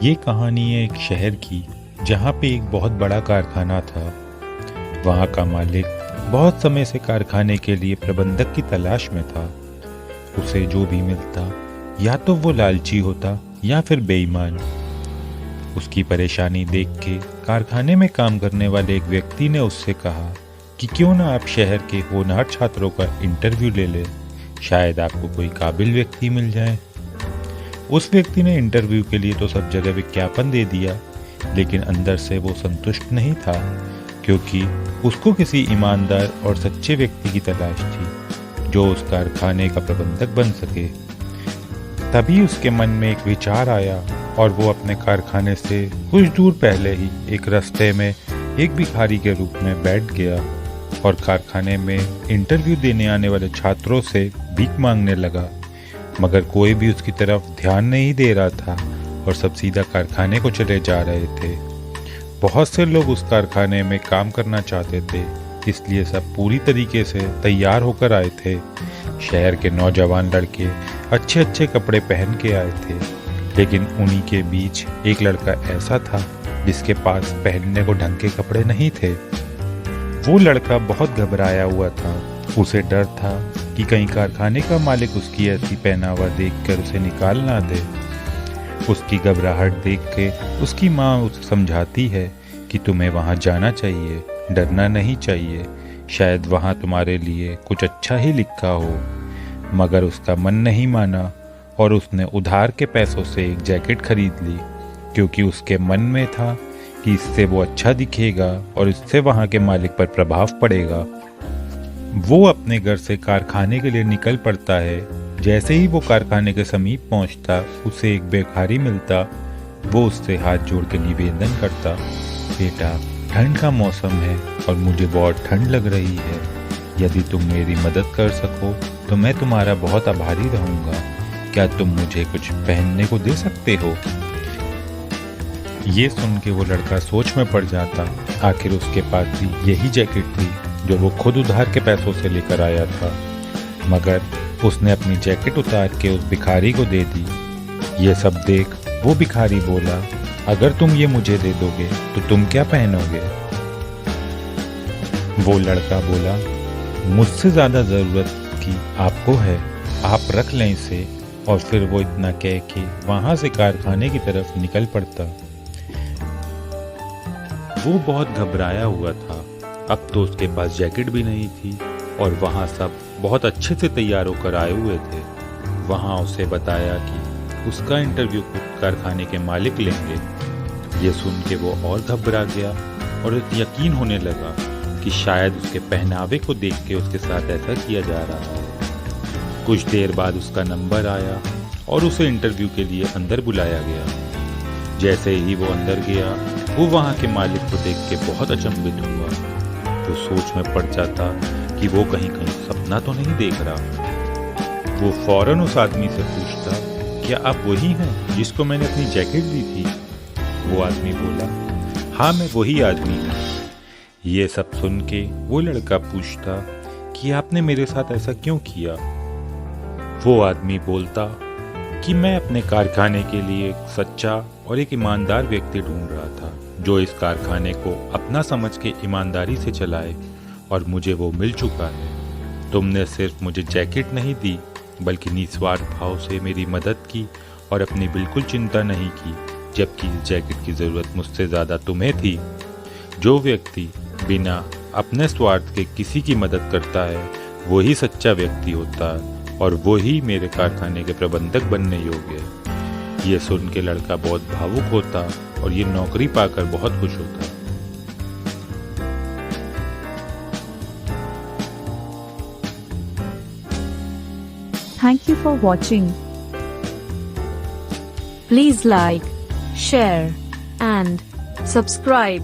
ये कहानी है एक शहर की जहाँ पे एक बहुत बड़ा कारखाना था। वहाँ का मालिक बहुत समय से कारखाने के लिए प्रबंधक की तलाश में था। उसे जो भी मिलता या तो वो लालची होता या फिर बेईमान। उसकी परेशानी देख के कारखाने में काम करने वाले एक व्यक्ति ने उससे कहा कि क्यों ना आप शहर के होनहार छात्रों का इंटरव्यू ले ले, शायद आपको कोई काबिल व्यक्ति मिल जाए। उस व्यक्ति ने इंटरव्यू के लिए तो सब जगह विज्ञापन दे दिया, लेकिन अंदर से वो संतुष्ट नहीं था, क्योंकि उसको किसी ईमानदार और सच्चे व्यक्ति की तलाश थी जो उस कारखाने का प्रबंधक बन सके। तभी उसके मन में एक विचार आया और वो अपने कारखाने से कुछ दूर पहले ही एक रास्ते में एक भिखारी के रूप में बैठ गया और कारखाने में इंटरव्यू देने आने वाले छात्रों से भीख मांगने लगा। मगर कोई भी उसकी तरफ ध्यान नहीं दे रहा था और सब सीधा कारखाने को चले जा रहे थे। बहुत से लोग उस कारखाने में काम करना चाहते थे, इसलिए सब पूरी तरीके से तैयार होकर आए थे। शहर के नौजवान लड़के अच्छे अच्छे कपड़े पहन के आए थे, लेकिन उन्हीं के बीच एक लड़का ऐसा था जिसके पास पहनने को ढंग के कपड़े नहीं थे। वो लड़का बहुत घबराया हुआ था। उसे डर था कि कहीं कारखाने का मालिक उसकी ऐसी पहनावा देखकर उसे निकाल ना दे। उसकी घबराहट देख के उसकी माँ उसे समझाती है कि तुम्हें वहाँ जाना चाहिए, डरना नहीं चाहिए, शायद वहाँ तुम्हारे लिए कुछ अच्छा ही लिखा हो। मगर उसका मन नहीं माना और उसने उधार के पैसों से एक जैकेट खरीद ली, क्योंकि उसके मन में था कि इससे वो अच्छा दिखेगा और इससे वहाँ के मालिक पर प्रभाव पड़ेगा। वो अपने घर से कारखाने के लिए निकल पड़ता है। जैसे ही वो कारखाने के समीप पहुंचता, उसे एक भिखारी मिलता। वो उससे हाथ जोड़ के निवेदन करता, बेटा, ठंड का मौसम है और मुझे बहुत ठंड लग रही है। यदि तुम मेरी मदद कर सको तो मैं तुम्हारा बहुत आभारी रहूंगा। क्या तुम मुझे कुछ पहनने को दे सकते हो? ये सुन के वो लड़का सोच में पड़ जाता। आखिर उसके पास भी यही जैकेट थी जो वो खुद उधार के पैसों से लेकर आया था। मगर उसने अपनी जैकेट उतार के उस भिखारी को दे दी। ये सब देख वो भिखारी बोला, अगर तुम ये मुझे दे दोगे तो तुम क्या पहनोगे? वो लड़का बोला, मुझसे ज़्यादा ज़रूरत की आपको है, आप रख लें इसे। और फिर वो इतना कह के वहाँ से कारखाने की तरफ निकल पड़ता। वो बहुत घबराया हुआ था। अब तो उसके पास जैकेट भी नहीं थी और वहाँ सब बहुत अच्छे से तैयार होकर आए हुए थे। वहाँ उसे बताया कि उसका इंटरव्यू खुद कारखाने के मालिक लेंगे। ये सुन के वो और घबरा गया और यकीन होने लगा कि शायद उसके पहनावे को देख के उसके साथ ऐसा किया जा रहा है। कुछ देर बाद उसका नंबर आया और उसे इंटरव्यू के लिए अंदर बुलाया गया। जैसे ही वो अंदर गया, वो वहाँ के मालिक को देख के बहुत अचंभित हुआ। वो सोच में पड़ जाता कि वो कहीं कहीं सपना तो नहीं देख रहा। वो फौरन उस आदमी से पूछता, क्या आप वही हैं जिसको मैंने अपनी जैकेट दी थी? वो आदमी बोला, हाँ, मैं वही आदमी हूँ। ये सब सुन के वो लड़का पूछता कि आपने मेरे साथ ऐसा क्यों किया? वो आदमी बोलता कि मैं अपने कारखाने के लिए एक सच्चा और एक ईमानदार व्यक्ति ढूंढ रहा था, जो इस कारखाने को अपना समझ के ईमानदारी से चलाए, और मुझे वो मिल चुका है। तुमने सिर्फ मुझे जैकेट नहीं दी, बल्कि निस्वार्थ भाव से मेरी मदद की और अपनी बिल्कुल चिंता नहीं की, जबकि इस जैकेट की ज़रूरत मुझसे ज़्यादा तुम्हें थी। जो व्यक्ति बिना अपने स्वार्थ के किसी की मदद करता है, वही सच्चा व्यक्ति होता है और वही मेरे कारखाने के प्रबंधक बनने योग्य है। ये सुन के लड़का बहुत भावुक होता और ये नौकरी पाकर बहुत खुश होता। Thank you for watching. Please like, share and subscribe.